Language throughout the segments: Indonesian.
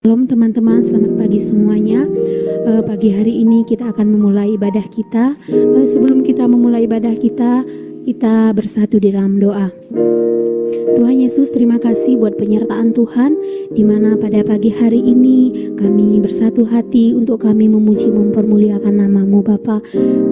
Shalom teman-teman, selamat pagi semuanya. Pagi hari ini kita akan memulai ibadah kita. Sebelum kita memulai ibadah kita bersatu di dalam doa. Tuhan Yesus, terima kasih buat penyertaan Tuhan, di mana pada pagi hari ini kami bersatu hati untuk kami memuji mempermuliakan nama-Mu Bapa.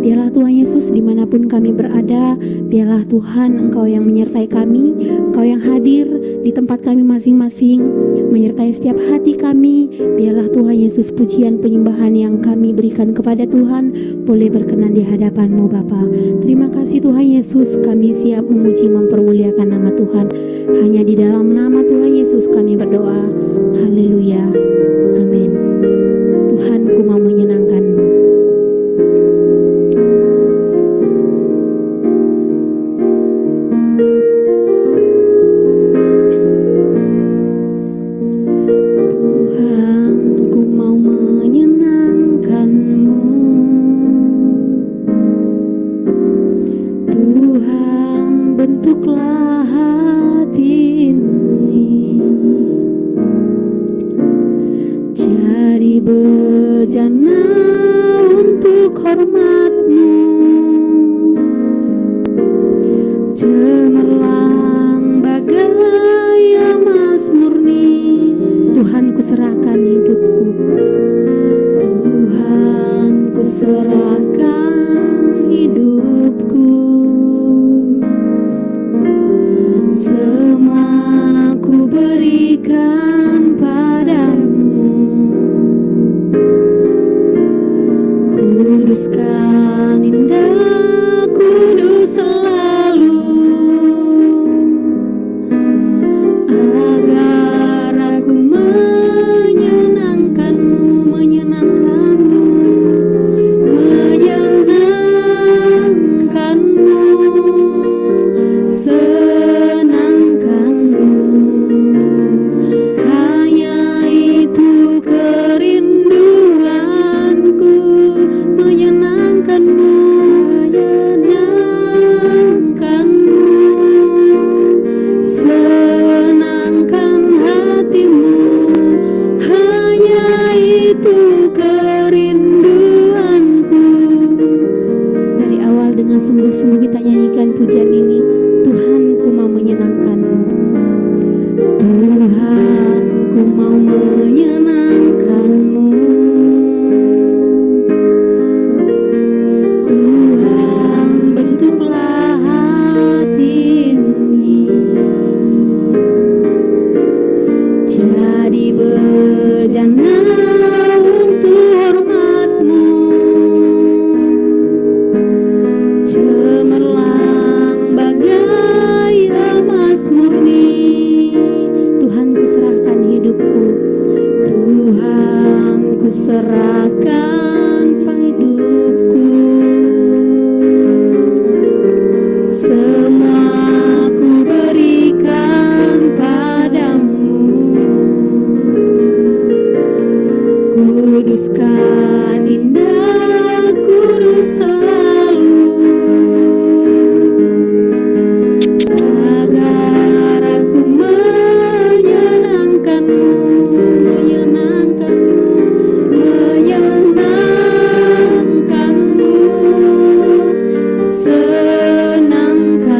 Biarlah Tuhan Yesus dimanapun kami berada, biarlah Tuhan Engkau yang menyertai kami, Engkau yang hadir di tempat kami masing-masing, menyertai setiap hati kami. Biarlah Tuhan Yesus pujian penyembahan yang kami berikan kepada Tuhan boleh berkenan di hadapan-Mu Bapa. Terima kasih Tuhan Yesus, kami siap memuji mempermuliakan nama Tuhan. Hanya di dalam nama Tuhan Yesus kami berdoa. Haleluya. Amin. Tuhan, ku mau menyenangkan-Mu. Tuhan, ku mau menyenangkan-Mu. Tuhan, bentuklah hati ini jadi bejana untuk hormat-Mu, cemerlang bagai emas murni. Tuhan, ku serahkan hidupku. Tuhan, ku serahkan hidupku. Semua ku berikan padamu. Kuduskan indah, kudus selalu, agar aku menyenangkan-Mu, menyenangkan-Mu, menyenangkan-Mu, senangkan-Mu. Hanya itu kerinduanku, menyenangkan-Mu, menyenangkan-Mu, senangkan hati-Mu. Hanya itu kerinduanku. Dari awal dengan sungguh-sungguh kita nyanyikan pujian ini. Tuhan, ku mau menyenangkan-Mu. Tuhan, ku mau menyenangkan-Mu. Tuhan, bentuklah hati ini jadi bejana untuk hormat-Mu, cemerlang bagai emas murni. Tuhan, ku serahkan hidupku. Tuhan, ku serahkan hidupku. Semua ku berikan padamu. Kuduskan indah, kudus selalu, agar aku menyenangkan-Mu, menyenangkan-Mu, menyenangkan-Mu, senangkan-Mu.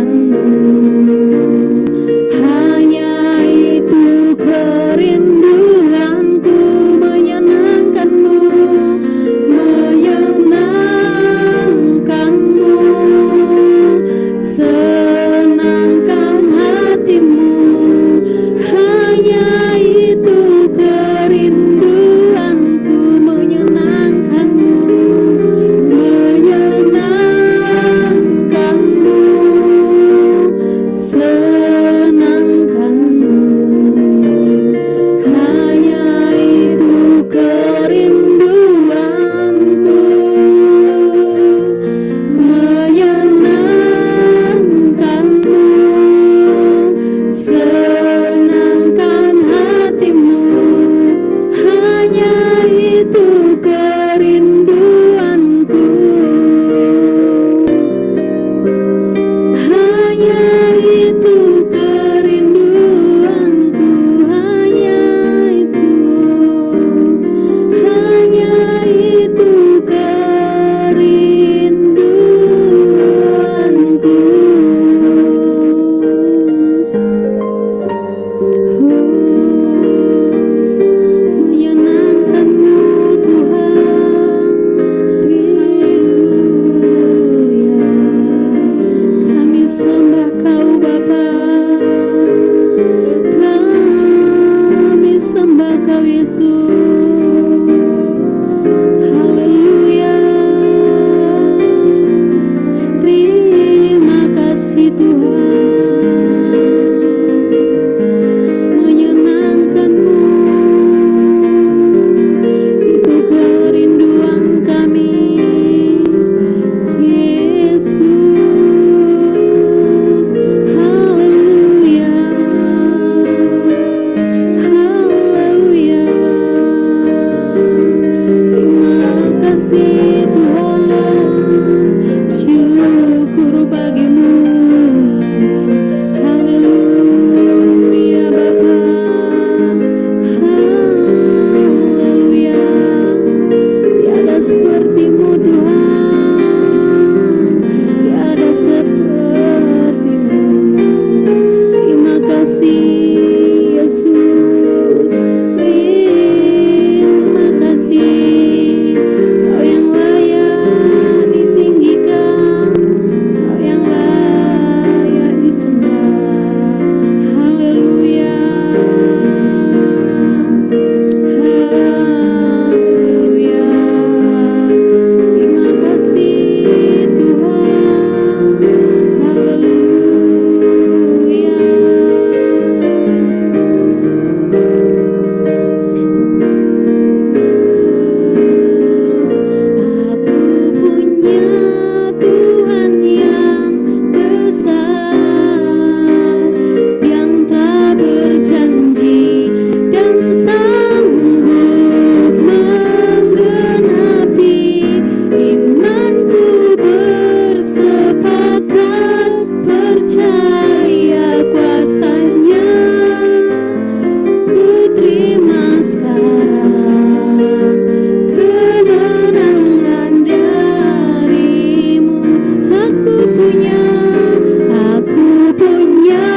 Aku punya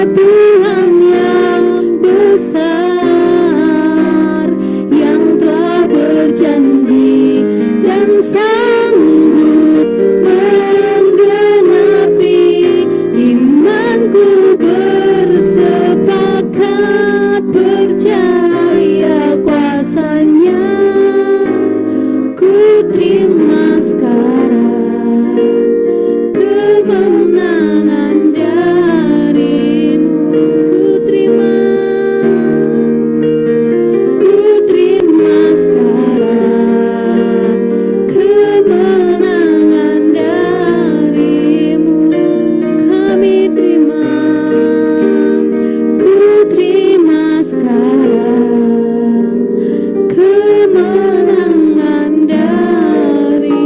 Tuhan yang besar, yang telah berjanji dan sanggup menggenapi. Imanku bersepakat percaya kuasanya. Ku terima sekarang kemenangan darimu. Ku terima sekarang kemenangan darimu. Kami terima, ku terima sekarang kemenangan darimu.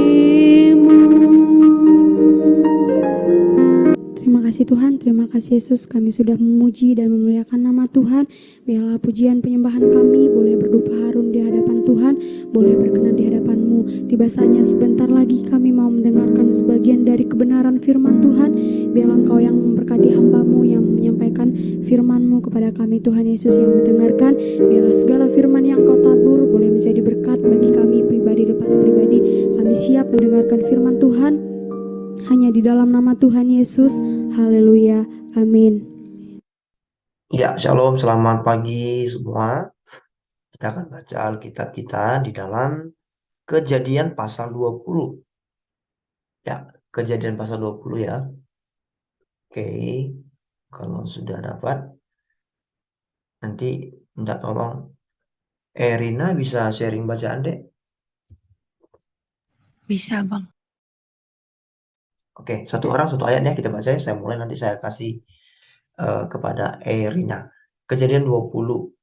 Terima kasih Tuhan, terima kasih Yesus, kami sudah memuji dan memuliakan nama Tuhan. Biarlah pujian penyembahan kami boleh berdupa harum di hadapan Tuhan, boleh berkenan di hadapan-Mu. Tiba saatnya sebentar lagi kami mau mendengarkan sebagian dari kebenaran firman Tuhan. Biarlah Engkau yang memberkati hamba-Mu yang menyampaikan firman-Mu kepada kami, Tuhan Yesus, yang mendengarkan. Biarlah segala firman yang Engkau tabur boleh menjadi berkat bagi kami pribadi lepas pribadi. Kami siap mendengarkan firman Tuhan hanya di dalam nama Tuhan Yesus. Haleluya. Amin. Ya, shalom, selamat pagi semua. Kita akan baca Alkitab kita di dalam Kejadian pasal 20. Ya, Kejadian pasal 20 ya. Oke, kalau sudah dapat, nanti minta tolong Rina bisa sharing bacaan deh. Bisa, Bang. Oke, satu orang satu ayat ya kita baca ya. Saya mulai, nanti saya kasih kepada Rina. Kejadian 20.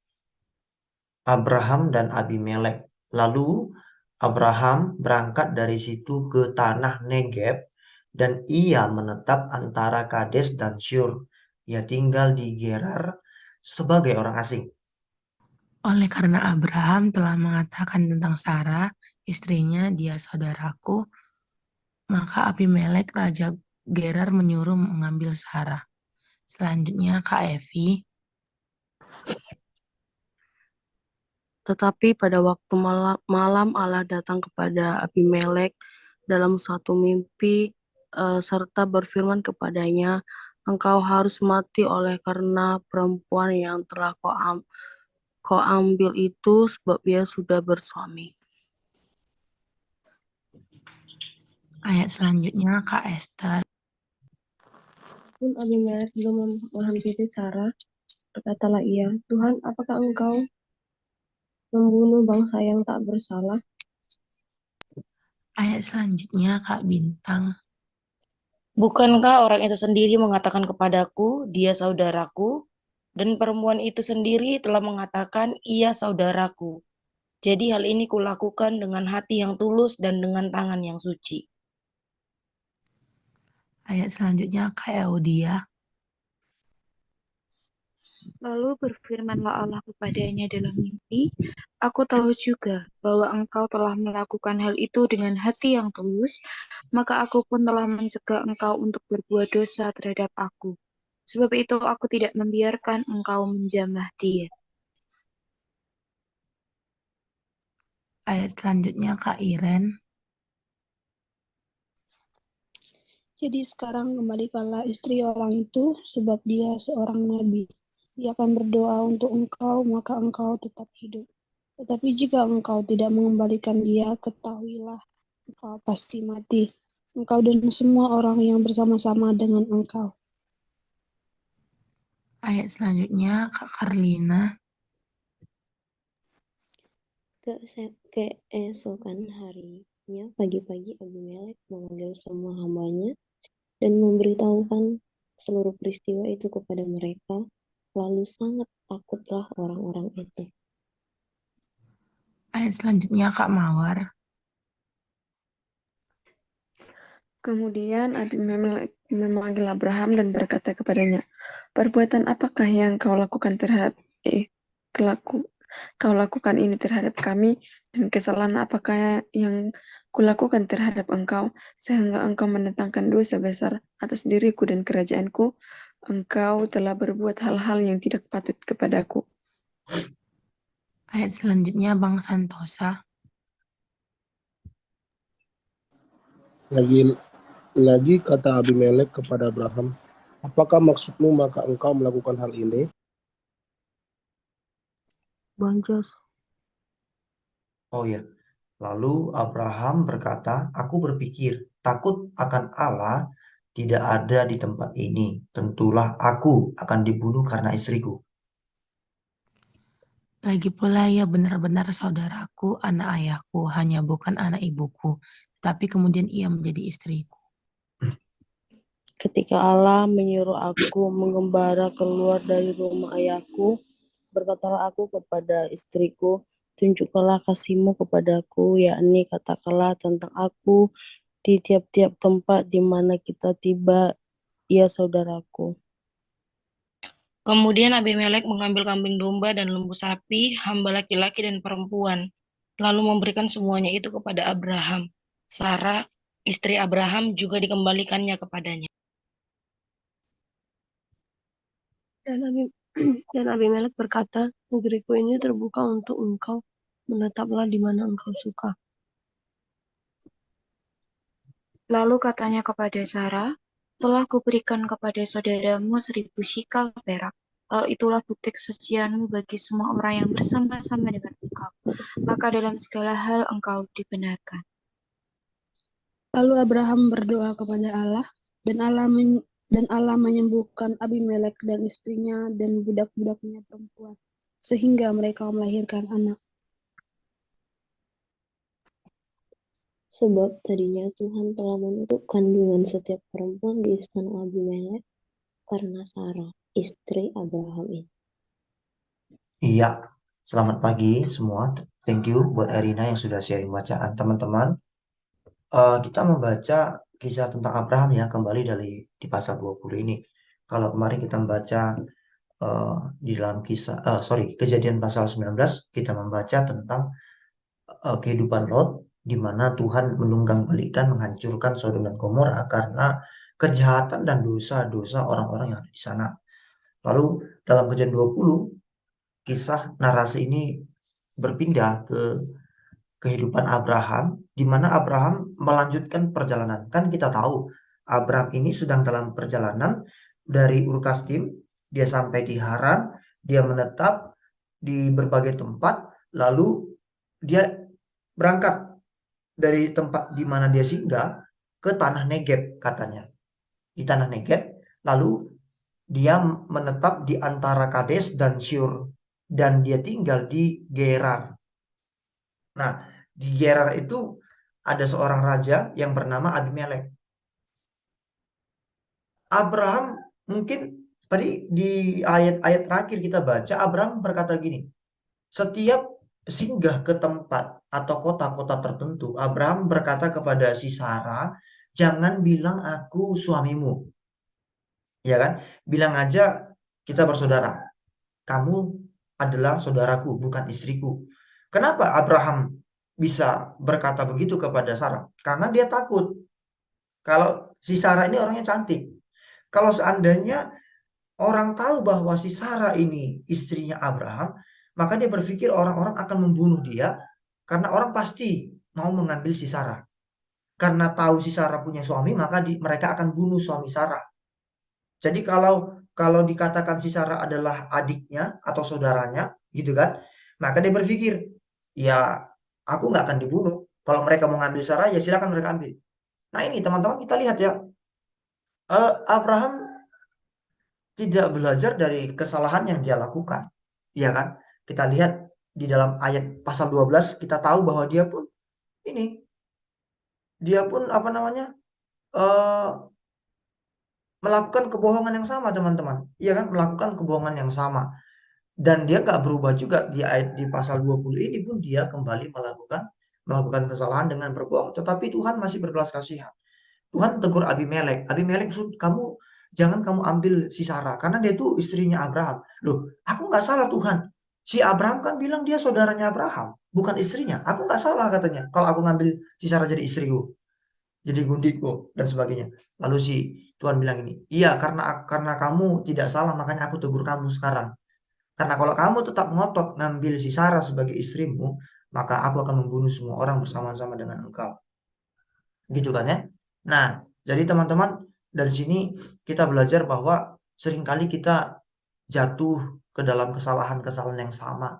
Abraham dan Abimelek. Lalu Abraham berangkat dari situ ke tanah Negeb, dan ia menetap antara Kades dan Syur. Ia tinggal di Gerar sebagai orang asing. Oleh karena Abraham telah mengatakan tentang Sarah, istrinya, dia saudaraku, maka Abimelek Raja Gerar menyuruh mengambil Sarah. Selanjutnya Kak Evi. Tetapi pada waktu malam Allah datang kepada Abimelek dalam suatu mimpi serta berfirman kepadanya, engkau harus mati oleh karena perempuan yang telah kau ambil itu, sebab dia sudah bersuami. Ayat selanjutnya Kak Esther. Pun Abimelek belum menghampiri Sarah, berkatalah ia, Tuhan, apakah engkau membunuh bangsa yang tak bersalah? Ayat selanjutnya Kak Bintang. Bukankah orang itu sendiri mengatakan kepadaku, dia saudaraku, dan perempuan itu sendiri telah mengatakan, ia saudaraku. Jadi hal ini kulakukan dengan hati yang tulus dan dengan tangan yang suci. Ayat selanjutnya Kak Eudia. Lalu berfirmanlah Allah kepadanya dalam mimpi, aku tahu juga bahwa engkau telah melakukan hal itu dengan hati yang tulus, maka aku pun telah mencegah engkau untuk berbuat dosa terhadap aku. Sebab itu aku tidak membiarkan engkau menjamah dia. Ayat selanjutnya Kak Iren. Jadi sekarang kembalikanlah istri orang itu, sebab dia seorang nabi. Ia akan berdoa untuk engkau, maka engkau tetap hidup. Tetapi jika engkau tidak mengembalikan dia, ketahuilah engkau pasti mati. Engkau dan semua orang yang bersama-sama dengan engkau. Ayat selanjutnya Kak Karlina. Keesokan harinya pagi-pagi Abimelek memanggil semua hambanya dan memberitahukan seluruh peristiwa itu kepada mereka, lalu sangat takutlah orang-orang itu. Ayat selanjutnya Kak Mawar. Kemudian Abimelek memanggil Abraham dan berkata kepadanya, perbuatan apakah yang kau lakukan terhadap Kau lakukan ini terhadap kami, dan kesalahan apakah yang kulakukan terhadap engkau, sehingga engkau mendatangkan dosa besar atas diriku dan kerajaanku. Engkau telah berbuat hal-hal yang tidak patut kepadaku. Ayat selanjutnya Bang Santosa. Lagi kata Abimelek kepada Abraham, apakah maksudmu maka engkau melakukan hal ini? Bang Jos. Oh ya, lalu Abraham berkata, aku berpikir takut akan Allah tidak ada di tempat ini. Tentulah aku akan dibunuh karena istriku. Lagi pula ia benar-benar saudaraku, anak ayahku, hanya bukan anak ibuku, tetapi kemudian ia menjadi istriku. Ketika Allah menyuruh aku mengembara keluar dari rumah ayahku, berkatalah aku kepada istriku, tunjukkanlah kasihmu kepadaku, yakni katakanlah tentang aku di tiap-tiap tempat di mana kita tiba, ya saudaraku. Kemudian Abimelek mengambil kambing domba dan lembu sapi, hamba laki-laki dan perempuan, lalu memberikan semuanya itu kepada Abraham. Sarah, istri Abraham, juga dikembalikannya kepadanya. Dan Abimelek berkata, negeriku ini terbuka untuk engkau, menetaplah di mana engkau suka. Lalu katanya kepada Sarah, telah kuberikan kepada saudaramu 1000 shikal perak. Hal itulah bukti kesucianmu bagi semua orang yang bersama-sama dengan engkau. Maka dalam segala hal engkau dibenarkan. Lalu Abraham berdoa kepada Allah, dan Allah menyembuhkan Abimelek dan istrinya dan budak-budaknya perempuan, sehingga mereka melahirkan anak. Sebab tadinya Tuhan telah menutup kandungan setiap perempuan di istana Abimelek karena Sarah, istri Abraham ini. Iya, selamat pagi semua. Thank you buat Erina yang sudah sharing bacaan teman-teman. Kita membaca kisah tentang Abraham ya, kembali di pasal 20 ini. Kalau kemarin kita membaca di dalam Kejadian pasal 19, kita membaca tentang kehidupan Lot, di mana Tuhan menunggang-balikan menghancurkan Sodom dan Gomora karena kejahatan dan dosa-dosa orang-orang yang ada di sana. Lalu dalam Kejadian 20, kisah narasi ini berpindah ke kehidupan Abraham, di mana Abraham melanjutkan perjalanan. Kan kita tahu Abraham ini sedang dalam perjalanan dari Ur Kasdim, dia sampai di Haran, dia menetap di berbagai tempat, lalu dia berangkat dari tempat di mana dia singgah ke tanah Negeb katanya. Di tanah Negeb, lalu dia menetap di antara Kades dan Syur, dan dia tinggal di Gerar. Nah, di Gerar itu ada seorang raja yang bernama Abimelek. Abraham mungkin tadi di ayat-ayat terakhir kita baca, Abraham berkata gini, setiap singgah ke tempat atau kota-kota tertentu, Abraham berkata kepada si Sarah, jangan bilang aku suamimu. Ya kan? Bilang aja kita bersaudara. Kamu adalah saudaraku, bukan istriku. Kenapa Abraham bisa berkata begitu kepada Sarah? Karena dia takut. Kalau si Sarah ini orangnya cantik. Kalau seandainya orang tahu bahwa si Sarah ini istrinya Abraham, maka dia berpikir orang-orang akan membunuh dia karena orang pasti mau mengambil si Sarah. Karena tahu si Sarah punya suami, maka mereka akan bunuh suami Sarah. Jadi kalau dikatakan si Sarah adalah adiknya atau saudaranya, gitu kan? Maka dia berpikir, ya aku nggak akan dibunuh. Kalau mereka mau ngambil Sarah, ya silakan mereka ambil. Nah ini teman-teman kita lihat ya, Abraham tidak belajar dari kesalahan yang dia lakukan, ya kan? Kita lihat di dalam ayat pasal 12, kita tahu bahwa dia pun apa namanya, melakukan kebohongan yang sama teman-teman, ya kan? Melakukan kebohongan yang sama. Dan dia nggak berubah juga di pasal 20 ini pun dia kembali melakukan kesalahan dengan berbohong. Tetapi Tuhan masih berbelas kasihan. Tuhan tegur Abimelek, jangan kamu ambil si Sarah karena dia itu istrinya Abraham. Loh, aku nggak salah Tuhan. Si Abraham kan bilang dia saudaranya Abraham, bukan istrinya. Aku nggak salah katanya. Kalau aku ngambil si Sarah jadi istriku, jadi gundiku dan sebagainya. Lalu si Tuhan bilang ini, iya karena kamu tidak salah makanya aku tegur kamu sekarang. Karena kalau kamu tetap ngotot ngambil si Sarah sebagai istrimu, maka aku akan membunuh semua orang bersama-sama dengan engkau. Gitu kan ya. Nah, jadi teman-teman dari sini kita belajar bahwa seringkali kita jatuh ke dalam kesalahan-kesalahan yang sama.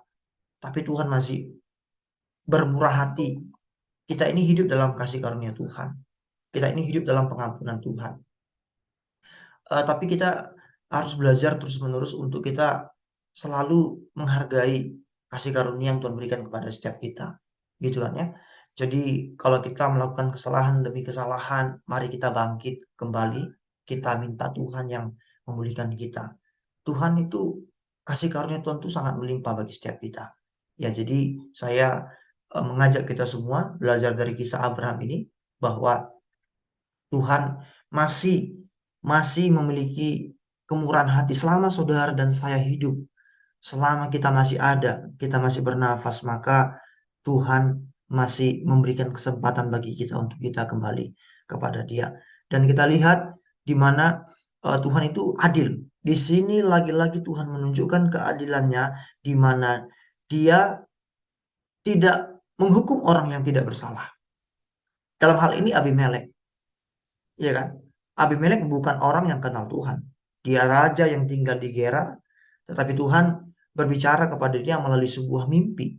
Tapi Tuhan masih bermurah hati. Kita ini hidup dalam kasih karunia Tuhan. Kita ini hidup dalam pengampunan Tuhan. Tapi kita harus belajar terus-menerus untuk kita selalu menghargai kasih karunia yang Tuhan berikan kepada setiap kita. Gitu kan ya. Jadi kalau kita melakukan kesalahan demi kesalahan, mari kita bangkit kembali. Kita minta Tuhan yang memulihkan kita. Tuhan itu, kasih karunia Tuhan itu sangat melimpah bagi setiap kita. Ya, jadi saya mengajak kita semua belajar dari kisah Abraham ini bahwa Tuhan masih masih memiliki kemurahan hati selama saudara dan saya hidup. Selama kita masih ada, kita masih bernafas, maka Tuhan masih memberikan kesempatan bagi kita untuk kita kembali kepada Dia. Dan kita lihat di mana Tuhan itu adil. Di sini lagi-lagi Tuhan menunjukkan keadilannya di mana Dia tidak menghukum orang yang tidak bersalah. Dalam hal ini Abimelek, ya kan? Abimelek bukan orang yang kenal Tuhan. Dia raja yang tinggal di Gerar, tetapi Tuhan berbicara kepada dia melalui sebuah mimpi.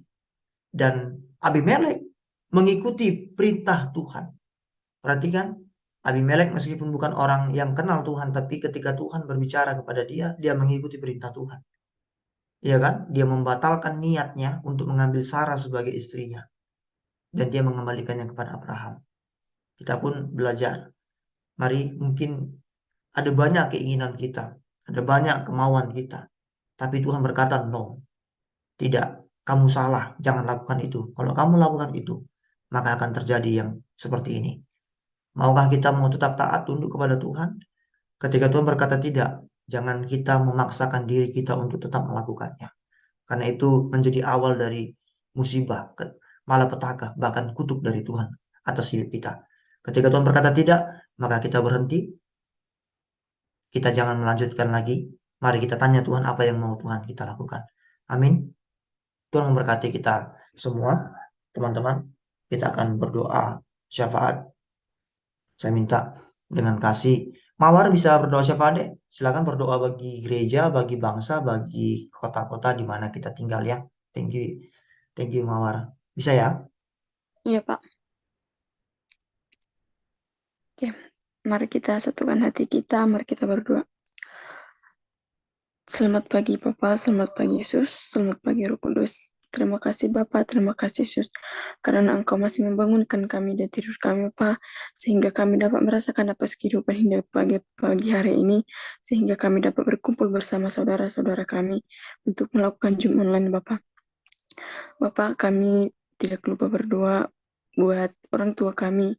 Dan Abimelek mengikuti perintah Tuhan. Perhatikan, Abimelek meskipun bukan orang yang kenal Tuhan, tapi ketika Tuhan berbicara kepada dia, dia mengikuti perintah Tuhan. Ya kan? Dia membatalkan niatnya untuk mengambil Sarah sebagai istrinya. Dan dia mengembalikannya kepada Abraham. Kita pun belajar. Mari mungkin ada banyak keinginan kita, ada banyak kemauan kita. Tapi Tuhan berkata, no, tidak, kamu salah, jangan lakukan itu. Kalau kamu lakukan itu, maka akan terjadi yang seperti ini. Maukah kita mau tetap taat tunduk kepada Tuhan? Ketika Tuhan berkata tidak, jangan kita memaksakan diri kita untuk tetap melakukannya. Karena itu menjadi awal dari musibah, malapetaka, bahkan kutuk dari Tuhan atas hidup kita. Ketika Tuhan berkata tidak, maka kita berhenti. Kita jangan melanjutkan lagi. Mari kita tanya Tuhan apa yang mau Tuhan kita lakukan. Amin. Tuhan memberkati kita semua. Teman-teman, kita akan berdoa syafaat. Saya minta dengan kasih. Mawar bisa berdoa syafaat deh. Silakan berdoa bagi gereja, bagi bangsa, bagi kota-kota di mana kita tinggal ya. Thank you. Thank you Mawar. Bisa ya? Iya, Pak. Oke, mari kita satukan hati kita, mari kita berdoa. Selamat pagi Bapa, selamat pagi Yesus, selamat pagi Roh Kudus. Terima kasih Bapa, terima kasih Yesus, karena Engkau masih membangunkan kami dari tidur kami Bapa, sehingga kami dapat merasakan napas kehidupan hingga pagi hari ini, sehingga kami dapat berkumpul bersama saudara-saudara kami untuk melakukan Zoom online Bapa. Bapa, kami tidak lupa berdoa buat orang tua kami,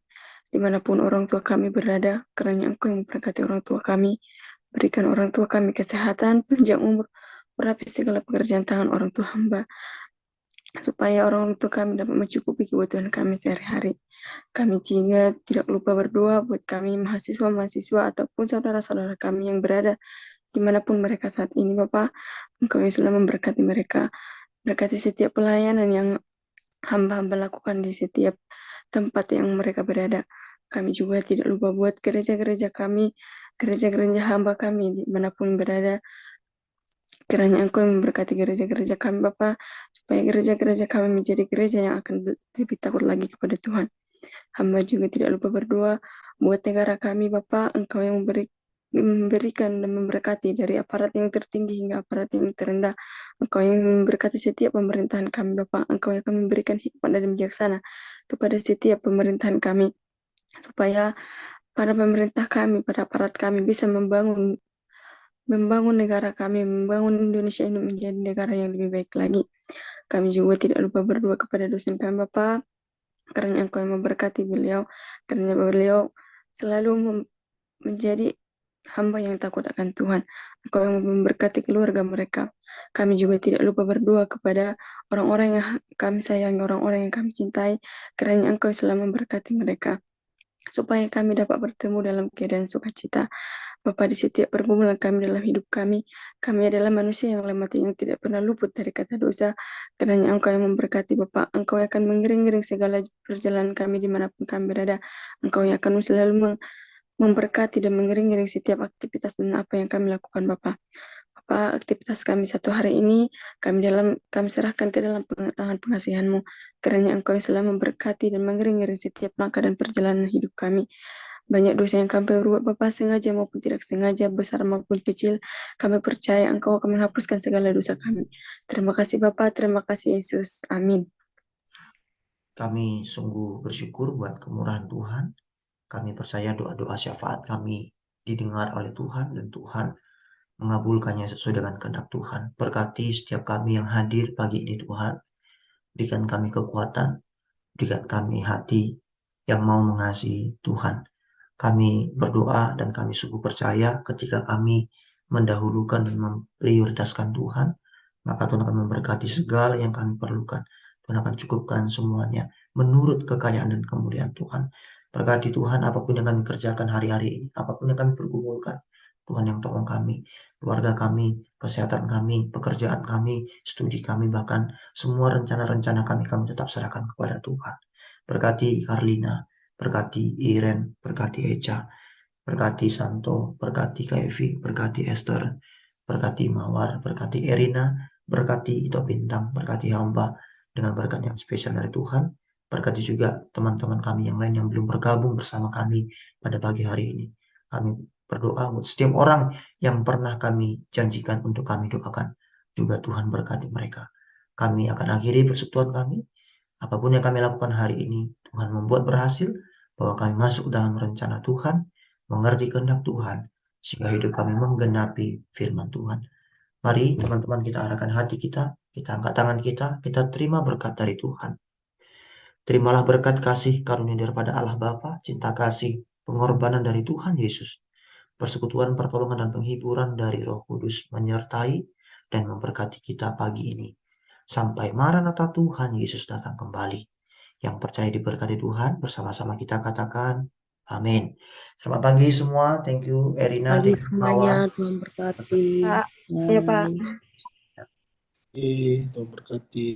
dimanapun orang tua kami berada, karena Engkau yang memberkati orang tua kami. Berikan orang tua kami kesehatan, panjang umur, berapi segala pekerjaan tangan orang tua hamba, supaya orang tua kami dapat mencukupi kebutuhan kami sehari-hari. Kami juga tidak lupa berdoa buat kami mahasiswa-mahasiswa ataupun saudara-saudara kami yang berada dimanapun mereka saat ini, Bapak. Engkau yang selalu memberkati mereka, berkati setiap pelayanan yang hamba-hamba lakukan di setiap tempat yang mereka berada. Kami juga tidak lupa buat gereja-gereja kami, gereja-gereja hamba kami dimanapun berada. Kiranya Engkau yang memberkati gereja-gereja kami Bapa, supaya gereja-gereja kami menjadi gereja yang akan lebih takut lagi kepada Tuhan. Hamba juga tidak lupa berdoa buat negara kami Bapa, Engkau yang memberikan dan memberkati dari aparat yang tertinggi hingga aparat yang terendah. Engkau yang memberkati setiap pemerintahan kami Bapa, Engkau yang akan memberikan hikmat dan bijaksana kepada setiap pemerintahan kami, supaya para pemerintah kami, para aparat kami bisa membangun negara kami, membangun Indonesia ini menjadi negara yang lebih baik lagi. Kami juga tidak lupa berdoa kepada dosen kami Bapak, karena Engkau yang memberkati beliau, karena beliau selalu menjadi hamba yang takut akan Tuhan. Engkau yang memberkati keluarga mereka. Kami juga tidak lupa berdoa kepada orang-orang yang kami sayangi, orang-orang yang kami cintai, kiranya Engkau selalu memberkati mereka, supaya kami dapat bertemu dalam keadaan sukacita. Bapa, di setiap pergumulan kami dalam hidup kami adalah manusia yang lemah yang tidak pernah luput dari kata dosa. Kiranya Engkau yang memberkati Bapa, Engkau yang akan mengiring-iring segala perjalanan kami dimanapun kami berada. Engkau yang akan selalu memberkati dan mengiring-iring setiap aktivitas dan apa yang kami lakukan Bapa. Bapa, aktivitas kami satu hari ini kami serahkan ke dalam tangan pengasihan-Mu. Kiranya Engkau yang selalu memberkati dan mengiring-iring setiap langkah dan perjalanan hidup kami. Banyak dosa yang kami perbuat Bapa, sengaja maupun tidak sengaja, besar maupun kecil. Kami percaya Engkau akan menghapuskan segala dosa kami. Terima kasih Bapa, terima kasih Yesus. Amin. Kami sungguh bersyukur buat kemurahan Tuhan. Kami percaya doa-doa syafaat kami didengar oleh Tuhan dan Tuhan mengabulkannya sesuai dengan kehendak Tuhan. Berkati setiap kami yang hadir pagi ini Tuhan. Berikan kami kekuatan, berikan kami hati yang mau mengasihi Tuhan. Kami berdoa dan kami sungguh percaya ketika kami mendahulukan dan memprioritaskan Tuhan, maka Tuhan akan memberkati segala yang kami perlukan. Tuhan akan cukupkan semuanya menurut kekayaan dan kemuliaan Tuhan. Berkati Tuhan apapun yang kami kerjakan hari-hari ini, apapun yang kami pergumulkan, Tuhan yang tolong kami, keluarga kami, kesehatan kami, pekerjaan kami, studi kami, bahkan semua rencana-rencana kami tetap serahkan kepada Tuhan. Berkati Karlina, berkati Iren, berkati Echa, berkati Santo, berkati Kaifi, berkati Esther, berkati Mawar, berkati Erina, berkati Ito Bintang, berkati hamba dengan berkat yang spesial dari Tuhan. Berkati juga teman-teman kami yang lain yang belum bergabung bersama kami pada pagi hari ini. Kami berdoa untuk setiap orang yang pernah kami janjikan untuk kami doakan. Juga Tuhan berkati mereka. Kami akan akhiri persekutuan kami. Apapun yang kami lakukan hari ini, Tuhan membuat berhasil, bahwa kami masuk dalam rencana Tuhan, mengerti kehendak Tuhan, sehingga hidup kami menggenapi firman Tuhan. Mari teman-teman kita arahkan hati kita angkat tangan kita terima berkat dari Tuhan. Terimalah berkat kasih karunia daripada Allah Bapa, cinta kasih, pengorbanan dari Tuhan Yesus, persekutuan, pertolongan, dan penghiburan dari Roh Kudus menyertai dan memberkati kita pagi ini. Sampai Maranatha Tuhan Yesus datang kembali. Yang percaya diberkati Tuhan, bersama-sama kita katakan, amin. Selamat pagi semua, thank you Erina, Pagi thank you semuanya, Mawar. Tuhan berkati. Pak, ya Pak. Tuhan berkati.